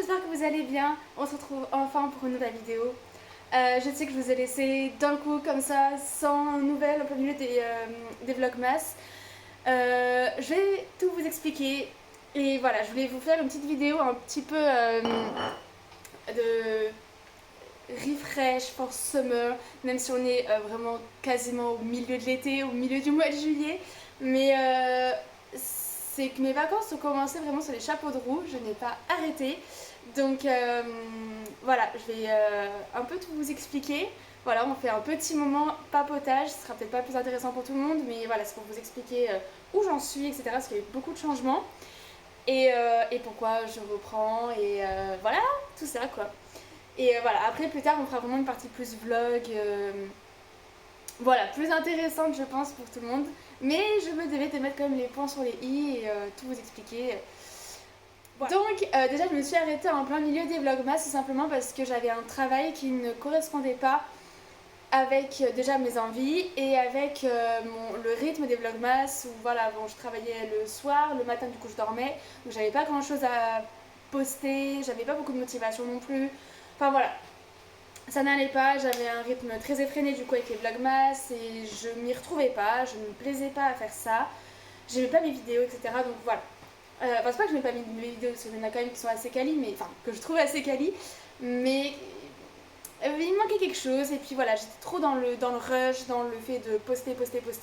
j'espère que vous allez bien. On se retrouve enfin pour une nouvelle vidéo. Je sais que je vous ai laissé d'un coup comme ça, sans nouvelles, au plein milieu des vlogmas. Je vais tout vous expliquer. Et voilà, je voulais vous faire une petite vidéo un petit peu de refresh for summer, même si on est vraiment quasiment au milieu de l'été, au milieu du mois de juillet. Mais c'est que mes vacances ont commencé vraiment sur les chapeaux de roue, je n'ai pas arrêté. Donc voilà, je vais un peu tout vous expliquer. Voilà, on fait un petit moment papotage, ce sera peut-être pas plus intéressant pour tout le monde, mais voilà, c'est pour vous expliquer où j'en suis, etc. Parce qu'il y a eu beaucoup de changements et pourquoi je reprends et voilà, tout ça quoi. Et voilà, après plus tard on fera vraiment une partie plus vlog, voilà, plus intéressante je pense pour tout le monde. Mais je me devais de mettre quand même les points sur les i et tout vous expliquer. Voilà. Donc déjà je me suis arrêtée en plein milieu des vlogmas, tout simplement parce que j'avais un travail qui ne correspondait pas avec déjà mes envies et avec le rythme des vlogmas où voilà, bon, je travaillais le soir, le matin du coup je dormais, donc j'avais pas grand chose à poster, j'avais pas beaucoup de motivation non plus. Enfin voilà, ça n'allait pas, j'avais un rythme très effréné du coup avec les vlogmas et je m'y retrouvais pas, je ne me plaisais pas à faire ça, j'aimais pas mes vidéos, etc. Donc voilà. Enfin, c'est pas que je n'ai pas mis mes vidéos, parce qu'il y en a quand même qui sont assez quali, mais enfin, que je trouve assez quali, mais il me manquait quelque chose, et puis voilà, j'étais trop dans le rush, dans le fait de poster,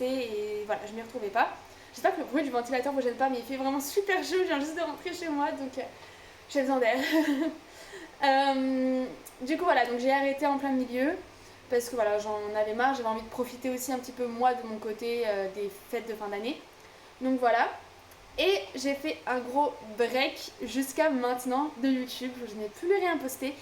et voilà, je m'y retrouvais pas. J'espère que le bruit du ventilateur vous gêne pas, mais il fait vraiment super chaud, je viens juste de rentrer chez moi, donc j'ai besoin d'air. Du coup voilà, donc j'ai arrêté en plein milieu parce que voilà, j'en avais marre, j'avais envie de profiter aussi un petit peu moi de mon côté des fêtes de fin d'année. Donc voilà. Et j'ai fait un gros break jusqu'à maintenant de YouTube, je n'ai plus rien posté.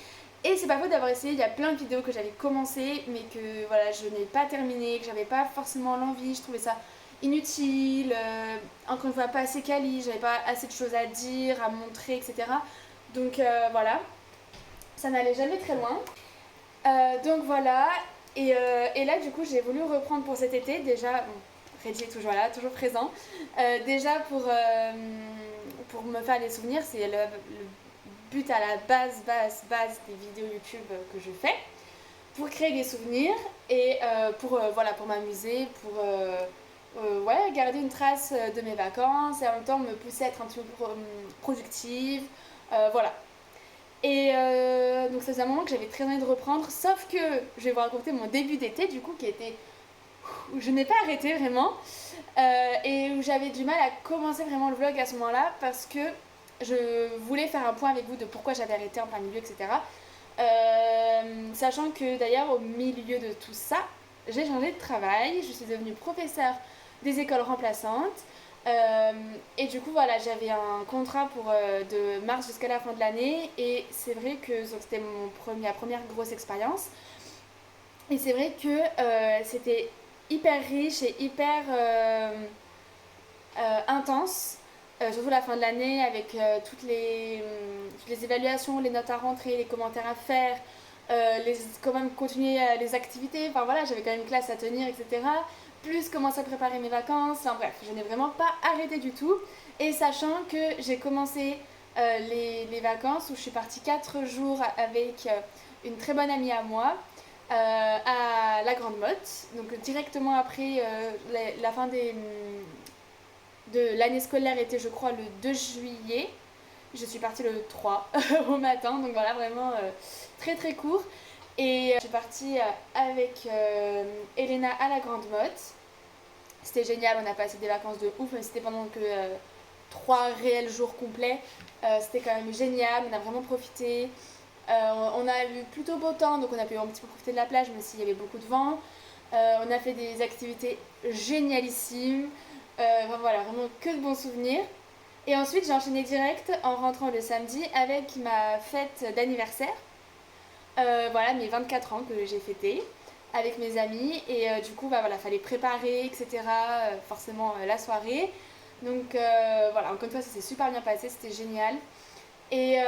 Et c'est pas faute d'avoir essayé, il y a plein de vidéos que j'avais commencé mais que voilà, je n'ai pas terminé, que j'avais pas forcément l'envie, je trouvais ça inutile, encore une fois pas assez quali, j'avais pas assez de choses à dire, à montrer, etc. Donc voilà, ça n'allait jamais très loin. Donc voilà, et là du coup j'ai voulu reprendre pour cet été, déjà, bon, Reggie est toujours là, toujours présent, déjà pour me faire les souvenirs, c'est le but à la base des vidéos YouTube que je fais, pour créer des souvenirs et voilà, pour m'amuser, pour ouais, garder une trace de mes vacances et en même temps me pousser à être un petit peu productive, voilà. Et donc ça faisait un moment que j'avais très envie de reprendre, sauf que je vais vous raconter mon début d'été du coup qui était où je n'ai pas arrêté vraiment et où j'avais du mal à commencer vraiment le vlog à ce moment-là parce que je voulais faire un point avec vous de pourquoi j'avais arrêté en plein milieu, etc. Sachant que d'ailleurs au milieu de tout ça, j'ai changé de travail, je suis devenue professeure des écoles remplaçantes. Et du coup voilà, j'avais un contrat pour de mars jusqu'à la fin de l'année et c'est vrai que c'était ma première grosse expérience et c'est vrai que c'était hyper riche et hyper intense, surtout la fin de l'année avec toutes les évaluations, les notes à rentrer, les commentaires à faire, quand même continuer les activités, enfin voilà, j'avais quand même une classe à tenir, etc. Plus commencer à préparer mes vacances, enfin bref, je n'ai vraiment pas arrêté du tout. Et sachant que j'ai commencé les vacances où je suis partie 4 jours avec une très bonne amie à moi à la Grande Motte, donc directement après la fin de l'année scolaire était je crois le 2 juillet. Je suis partie le 3 au matin, donc voilà, vraiment très très court. Et je suis partie avec Elena à la Grande Motte. C'était génial, on a passé des vacances de ouf, mais c'était pendant que 3 réels jours complets. C'était quand même génial, on a vraiment profité. On a eu plutôt beau temps, donc on a pu un petit peu profiter de la plage, même s'il y avait beaucoup de vent. On a fait des activités génialissimes. Enfin, voilà, vraiment que de bons souvenirs. Et ensuite, j'ai enchaîné direct en rentrant le samedi avec ma fête d'anniversaire. Voilà, mes 24 ans que j'ai fêté avec mes amis. Et du coup, bah, voilà, fallait préparer, etc. Forcément, la soirée. Donc voilà, encore une fois, ça s'est super bien passé, c'était génial. Et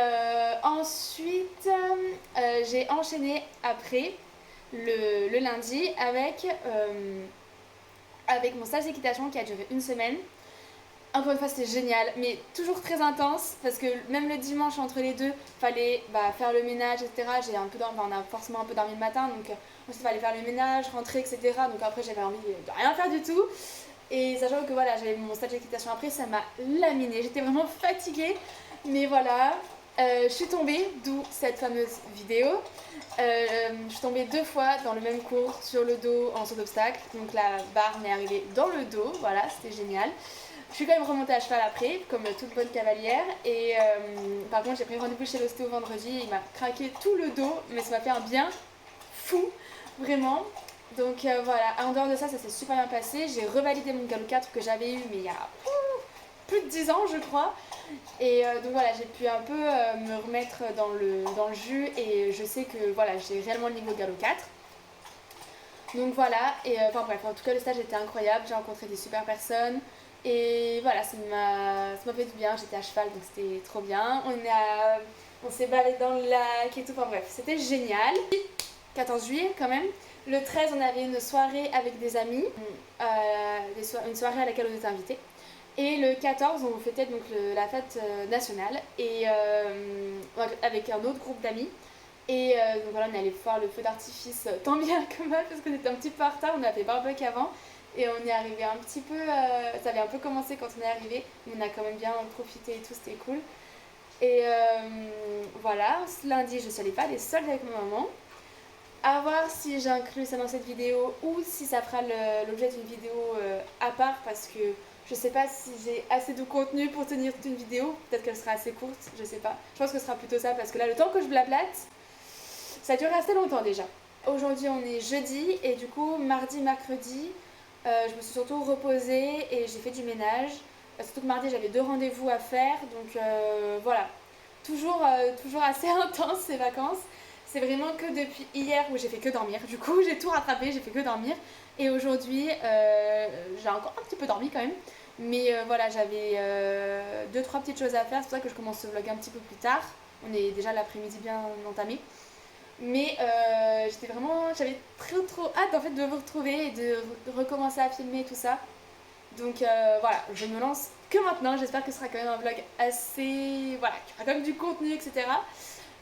ensuite, j'ai enchaîné après le lundi avec mon stage d'équitation qui a duré une semaine. encore une fois, c'était génial, mais toujours très intense parce que même le dimanche entre les deux, fallait faire le ménage, etc. J'ai un peu dormi, on a forcément un peu dormi le matin, donc ensuite il fallait faire le ménage, rentrer, etc. Donc après, j'avais envie de rien faire du tout. Et sachant que voilà, j'avais mon stage d'équitation après, ça m'a laminé. J'étais vraiment fatiguée, mais voilà. Je suis tombée, d'où cette fameuse vidéo. Je suis tombée 2 fois dans le même cours sur le dos en saut d'obstacle. Donc la barre m'est arrivée dans le dos, voilà, c'était génial. Je suis quand même remontée à cheval après, comme toute bonne cavalière. Et par contre, j'ai pris rendez-vous chez l'ostéo vendredi. Il m'a craqué tout le dos, mais ça m'a fait un bien fou, vraiment. Donc voilà, en dehors de ça, ça s'est super bien passé. J'ai revalidé mon galop 4 que j'avais eu, mais il y a plus de 10 ans, je crois. Et donc voilà, j'ai pu un peu me remettre dans le jus. Et je sais que voilà, j'ai réellement le niveau galop 4. Donc voilà, et enfin bref, en tout cas, le stage était incroyable. J'ai rencontré des super personnes. Et voilà, ça m'a fait du bien. J'étais à cheval, donc c'était trop bien. On s'est baladé dans le lac et tout. Enfin bref, c'était génial. 14 juillet quand même. Le 13, on avait une soirée avec des amis, une soirée à laquelle on était invités. Et le 14, on fêtait donc la fête nationale et avec un autre groupe d'amis. Et donc voilà, on est allé voir le feu d'artifice tant bien que mal parce qu'on était un petit peu en retard. On a fait barbecue avant et on est arrivé un petit peu. Ça avait un peu commencé quand on est arrivé, mais on a quand même bien profité et tout, c'était cool. Et voilà, ce lundi, je suis allée faire des soldes avec ma maman. À voir si j'inclus ça dans cette vidéo ou si ça fera l'objet d'une vidéo à part parce que je sais pas si j'ai assez de contenu pour tenir toute une vidéo. Peut-être qu'elle sera assez courte, je sais pas. Je pense que ce sera plutôt ça parce que là, le temps que je blablate, ça dure assez longtemps déjà. Aujourd'hui, on est jeudi et du coup, mardi, mercredi, je me suis surtout reposée et j'ai fait du ménage. Surtout que mardi, j'avais 2 rendez-vous à faire. Donc voilà, toujours assez intense ces vacances. C'est vraiment que depuis hier où j'ai fait que dormir. Du coup, j'ai tout rattrapé, j'ai fait que dormir. Et aujourd'hui, j'ai encore un petit peu dormi quand même. Mais voilà, j'avais 2-3 petites choses à faire. C'est pour ça que je commence ce vlog un petit peu plus tard. On est déjà l'après-midi bien entamé. Mais j'avais trop hâte en fait de vous retrouver et de recommencer à filmer tout ça. Donc voilà, je me lance que maintenant. J'espère que ce sera quand même un vlog assez... Voilà, qu'il y aura quand même du contenu, etc.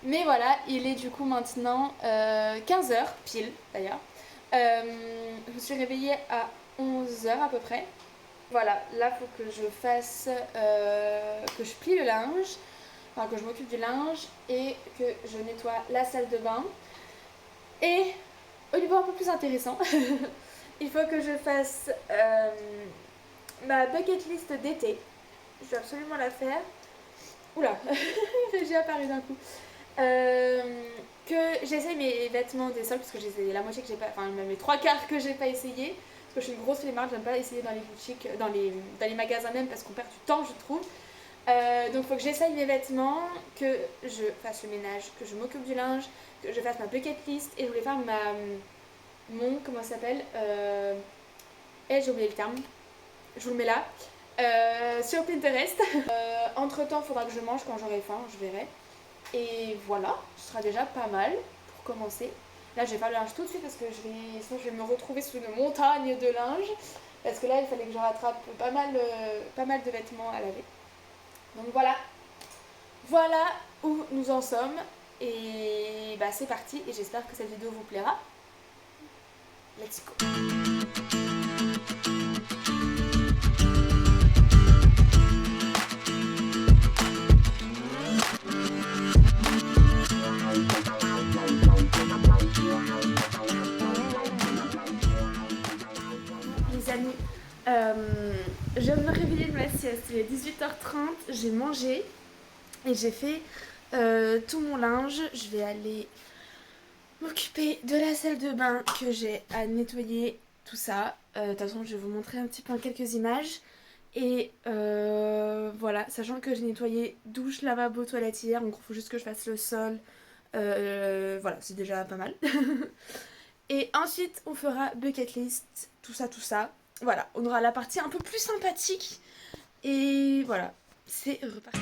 Mais voilà, il est du coup maintenant 15h, pile d'ailleurs. Je me suis réveillée à 11h à peu près. Voilà, là il faut que je fasse, que je plie le linge, enfin que je m'occupe du linge et que je nettoie la salle de bain. Et au niveau un peu plus intéressant, il faut que je fasse ma bucket list d'été. Je dois absolument la faire. Oula, j'ai apparu d'un coup. Que j'essaye mes vêtements des soldes parce que j'ai essayé la moitié que j'ai pas, enfin même les 3 quarts que j'ai pas essayé parce que je suis une grosse flemmarde, j'aime pas essayer dans les boutiques, dans les magasins même parce qu'on perd du temps je trouve. Donc il faut que j'essaye mes vêtements, que je fasse le ménage, que je m'occupe du linge, que je fasse ma bucket list et je voulais faire mon comment ça s'appelle j'ai oublié le terme, je vous le mets là sur Pinterest. Entre temps il faudra que je mange quand j'aurai faim, je verrai. Et voilà, ce sera déjà pas mal pour commencer. Là, je vais faire le linge tout de suite parce que sinon je vais me retrouver sous une montagne de linge. Parce que là, il fallait que je rattrape pas mal de vêtements à laver. Donc voilà où nous en sommes. Et bah c'est parti et j'espère que cette vidéo vous plaira. Let's go! Je viens de me réveiller de ma sieste, il est 18h30, j'ai mangé et j'ai fait tout mon linge. Je vais aller m'occuper de la salle de bain que j'ai à nettoyer, tout ça. De toute façon, je vais vous montrer un petit peu en quelques images. Et voilà, sachant que j'ai nettoyé douche, lavabo, toilette hier, donc il faut juste que je fasse le sol. Voilà, c'est déjà pas mal. Et ensuite, on fera bucket list, tout ça. Voilà, on aura la partie un peu plus sympathique. Et voilà, c'est reparti.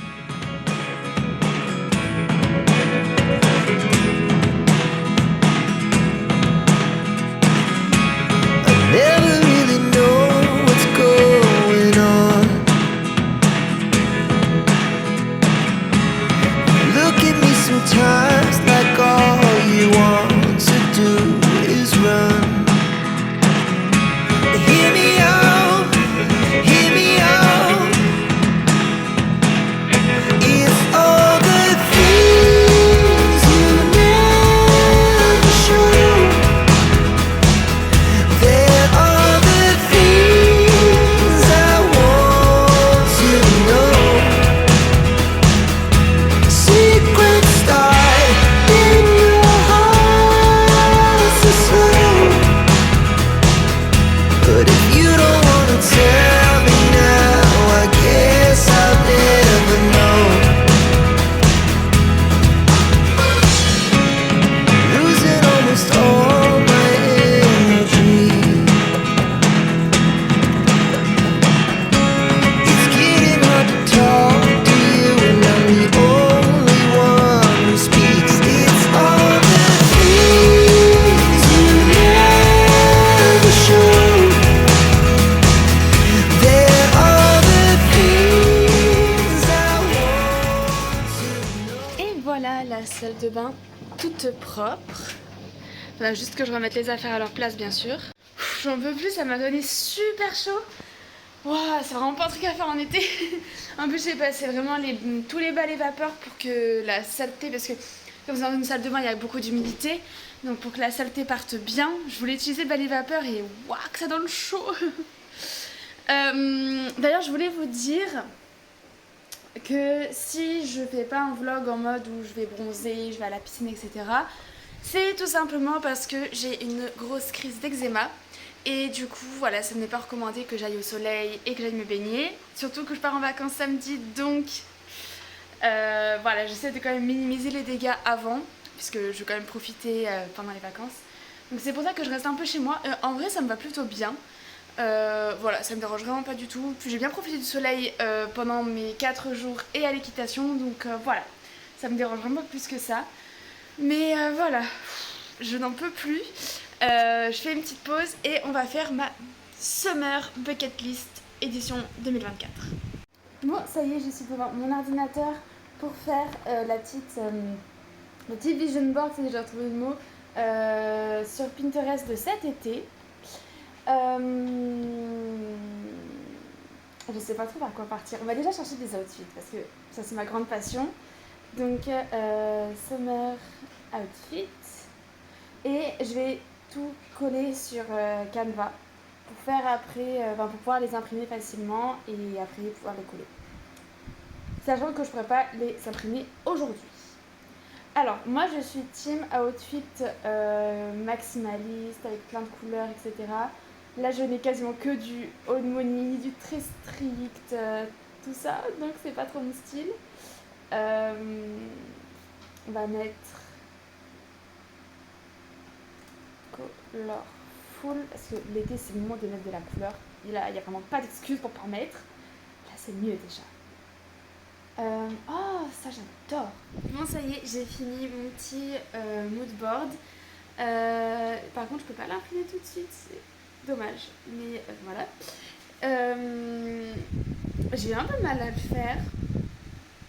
Never really know what's going on. salle de bain toute propre. Faudra juste que je remette les affaires à leur place, bien sûr. J'en peux plus, ça m'a donné super chaud. Wow, c'est vraiment pas un truc à faire en été. En plus, j'ai passé vraiment tous les balais vapeur pour que la saleté, parce que comme dans une salle de bain, il y a beaucoup d'humidité. Donc pour que la saleté parte bien, je voulais utiliser le balai vapeur et waouh, que ça donne chaud. D'ailleurs, je voulais vous dire que si je fais pas un vlog en mode où je vais bronzer, je vais à la piscine, etc., c'est tout simplement parce que j'ai une grosse crise d'eczéma. Et du coup, voilà, ça n'est pas recommandé que j'aille au soleil et que j'aille me baigner. Surtout que je pars en vacances samedi, donc voilà, j'essaie de quand même minimiser les dégâts avant, puisque je veux quand même profiter pendant les vacances. Donc c'est pour ça que je reste un peu chez moi. En vrai, ça me va plutôt bien. Voilà, ça me dérange vraiment pas du tout. Puis j'ai bien profité du soleil pendant mes 4 jours et à l'équitation, donc voilà, ça me dérange vraiment plus que ça. Mais voilà, je n'en peux plus. Je fais une petite pause et on va faire ma Summer Bucket List édition 2024. Bon, ça y est, je suis devant mon ordinateur pour faire le petit vision board, c'est déjà retrouvé le mot, sur Pinterest de cet été. Je sais pas trop par quoi partir. On va déjà chercher des outfits parce que ça c'est ma grande passion. Donc summer outfit. Et je vais tout coller sur Canva pour faire après, pour pouvoir les imprimer facilement et après pouvoir les coller. Sachant que je pourrais pas les imprimer aujourd'hui. Alors, moi je suis team outfit maximaliste avec plein de couleurs, etc. Là, je n'ai quasiment que du old money, du très strict, tout ça, donc c'est pas trop mon style. On va mettre colorful, parce que l'été c'est le moment de mettre de la couleur. Il n'y a vraiment pas d'excuse pour pas en mettre. Là, c'est mieux déjà. Oh, ça j'adore. Bon, ça y est, j'ai fini mon petit mood board. Par contre, je peux pas l'imprimer tout de suite, c'est dommage. Mais voilà. J'ai eu un peu de mal à le faire,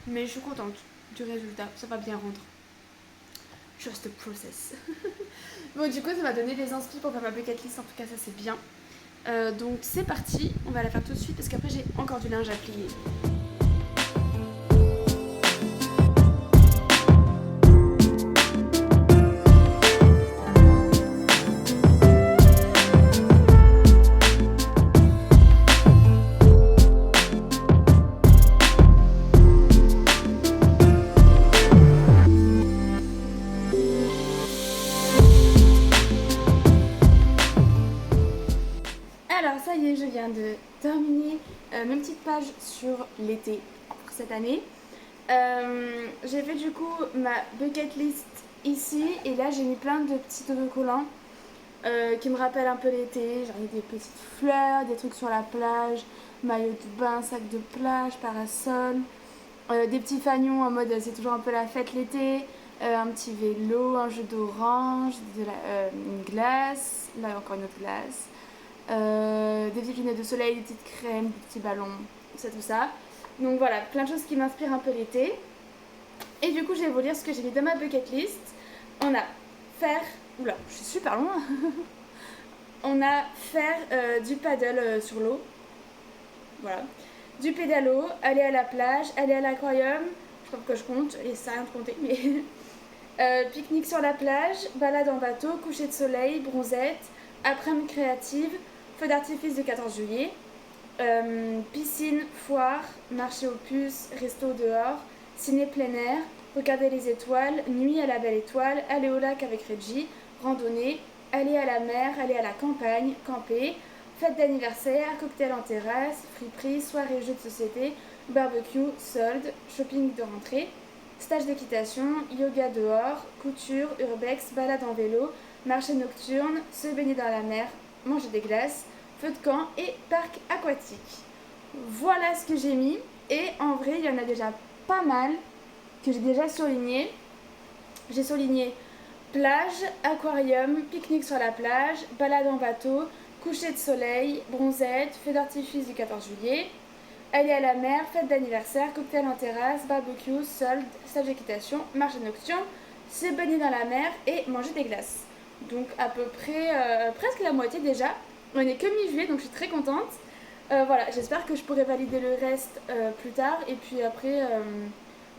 mais je suis contente du résultat. Ça va bien rendre. Just a process. Bon, du coup, ça m'a donné des inscrits pour faire ma bucket list. En tout cas, ça c'est bien. Donc, c'est parti. On va la faire tout de suite parce qu'après, j'ai encore du linge à plier. Alors ça y est, je viens de terminer mes petites pages sur l'été pour cette année. J'ai fait du coup ma bucket list ici et là j'ai mis plein de petits autocollants qui me rappellent un peu l'été. Genre des petites fleurs, des trucs sur la plage, maillot de bain, sac de plage, parasol, des petits fanions en mode c'est toujours un peu la fête l'été, un petit vélo, un jeu d'orange, une glace, là encore une autre glace. Des petites lunettes de soleil, des petites crèmes, des petits ballons, c'est tout ça. Donc voilà, plein de choses qui m'inspirent un peu l'été. Et du coup, je vais vous lire ce que j'ai mis dans ma bucket list. On a faire... Oula, je suis super loin. On a faire du paddle sur l'eau. Voilà. Du pédalo, aller à la plage, aller à l'aquarium. Je sais pas pourquoi je compte, et ça a rien de compter, mais... pique-nique sur la plage, balade en bateau, coucher de soleil, bronzette, après-midi créative, feu d'artifice du 14 juillet, piscine, foire, marché aux puces, resto dehors, ciné plein air, regarder les étoiles, nuit à la belle étoile, aller au lac avec Reggie, randonnée, aller à la mer, aller à la campagne, camper, fête d'anniversaire, cocktail en terrasse, friperie, soirée jeux de société, barbecue, solde, shopping de rentrée, stage d'équitation, yoga dehors, couture, urbex, balade en vélo, marché nocturne, se baigner dans la mer, manger des glaces, feu de camp et parc aquatique. Voilà ce que j'ai mis et en vrai il y en a déjà pas mal que j'ai déjà souligné. J'ai souligné plage, aquarium, pique-nique sur la plage, balade en bateau, coucher de soleil, bronzette, feu d'artifice du 14 juillet, aller à la mer, fête d'anniversaire, cocktail en terrasse, barbecue, solde, stage d'équitation, marché nocturne, se baigner dans la mer et manger des glaces. Donc à peu près presque la moitié déjà. On est que mi-juillet donc je suis très contente. Voilà, j'espère que je pourrai valider le reste plus tard. Et puis après,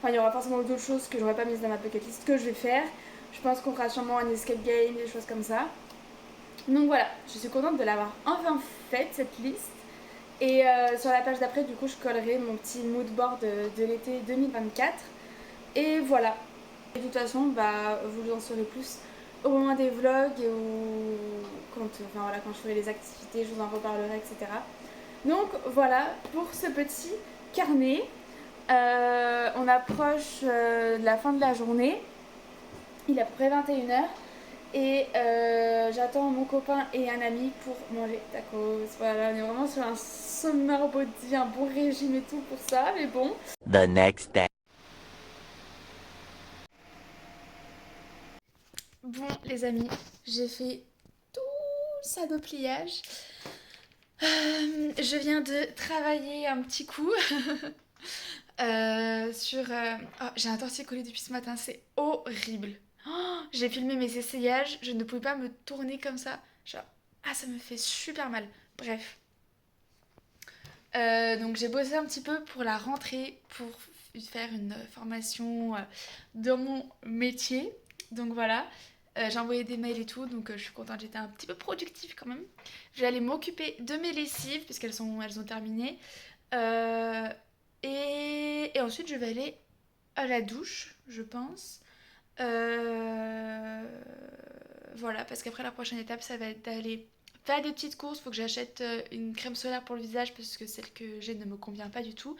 il y aura forcément d'autres choses que j'aurais pas mises dans ma bucket list que je vais faire. Je pense qu'on fera sûrement un escape game, des choses comme ça. Donc voilà, je suis contente de l'avoir enfin faite cette liste. Et sur la page d'après, du coup, je collerai mon petit mood board de l'été 2024. Et voilà. Et de toute façon, bah, vous en saurez plus au moment des vlogs ou quand je ferai les activités, je vous en reparlerai, etc. Donc voilà pour ce petit carnet. On approche de la fin de la journée. Il est à peu près 21h. Et j'attends mon copain et un ami pour manger tacos. Voilà, on est vraiment sur un summer body, un bon régime et tout pour ça, mais bon. The next day. Bon, les amis, j'ai fait tout ça de pliage. Je viens de travailler un petit coup sur... Oh, j'ai un torticolis depuis ce matin, c'est horrible. Oh, j'ai filmé mes essayages, je ne pouvais pas me tourner comme ça. Genre, ah, ça me fait super mal. Bref. Donc j'ai bossé un petit peu pour la rentrée, pour faire une formation dans mon métier. Donc voilà. J'ai envoyé des mails et tout, donc je suis contente, j'étais un petit peu productive quand même. Je vais aller m'occuper de mes lessives, puisqu'elles ont terminé. Euh, et ensuite, je vais aller à la douche, je pense. Euh, voilà, parce qu'après, la prochaine étape, ça va être d'aller faire des petites courses. Il faut que j'achète une crème solaire pour le visage, parce que celle que j'ai ne me convient pas du tout.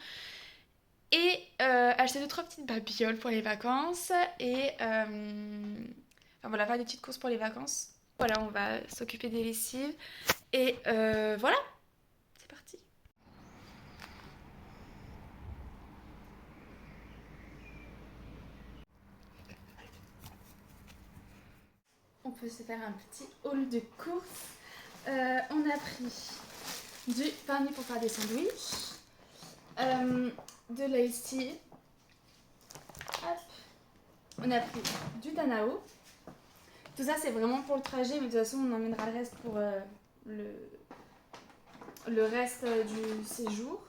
Et acheter 2-3 petites babioles pour les vacances. Et enfin voilà, faire des petites courses pour les vacances. Voilà, on va s'occuper des lessives. Et voilà, c'est parti. On peut se faire un petit haul de courses. On a pris du pain pour faire des sandwichs, de l'iced tea. Hop. On a pris du Danao. Tout ça, c'est vraiment pour le trajet, mais de toute façon, on emmènera le reste pour le reste du séjour.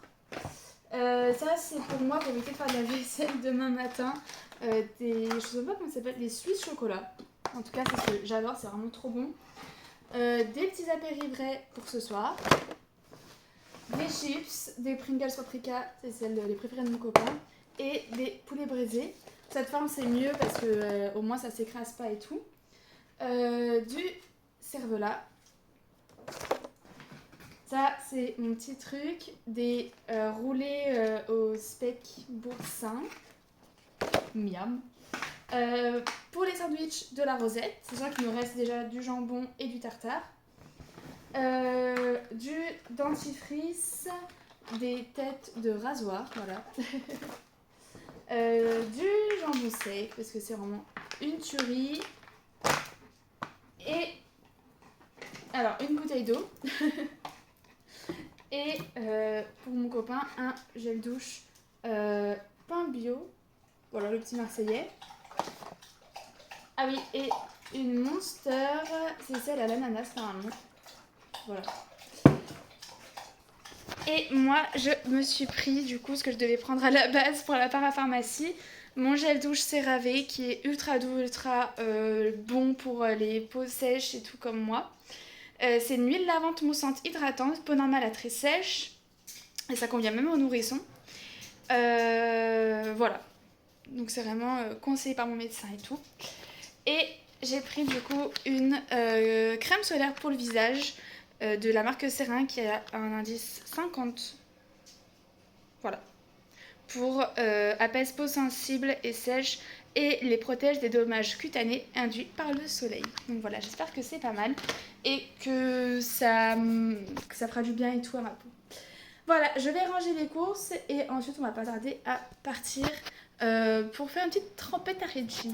Ça, c'est pour moi pour éviter de faire de la vaisselle demain matin. Je sais pas comment ça s'appelle, des Suisses chocolat. En tout cas, c'est ce que j'adore, c'est vraiment trop bon. Des petits apéritifs pour ce soir. Des chips, des Pringles paprika, c'est les préférés de mon copain. Et des poulets braisés. Cette forme, c'est mieux parce que au moins ça s'écrase pas et tout. Du cervelas. Ça, c'est mon petit truc. Des roulés au speck boursin. Miam. Pour les sandwichs, de la rosette. C'est sûr qu'il nous reste déjà du jambon et du tartare. Du dentifrice, des têtes de rasoir, voilà. Du jambon sec, parce que c'est vraiment une tuerie. Et alors, une bouteille d'eau. Et pour mon copain, un gel douche pain bio. Voilà, le petit marseillais. Ah oui, et une Monster, c'est celle à l'ananas normalement. Voilà. Et moi, je me suis pris du coup ce que je devais prendre à la base pour la parapharmacie. Mon gel douche CeraVe qui est ultra doux, ultra bon pour les peaux sèches et tout comme moi. C'est une huile lavante moussante hydratante, peau normale à très sèche. Et ça convient même aux nourrissons. Voilà. Donc c'est vraiment conseillé par mon médecin et tout. Et j'ai pris du coup une crème solaire pour le visage de la marque Cérin qui a un indice 50. Voilà. Pour apaise peau sensible et sèche et les protège des dommages cutanés induits par le soleil. Donc voilà, j'espère que c'est pas mal et que ça fera du bien et tout à ma peau. Voilà, je vais ranger les courses et ensuite on va pas tarder à partir pour faire une petite trempette à Reggie.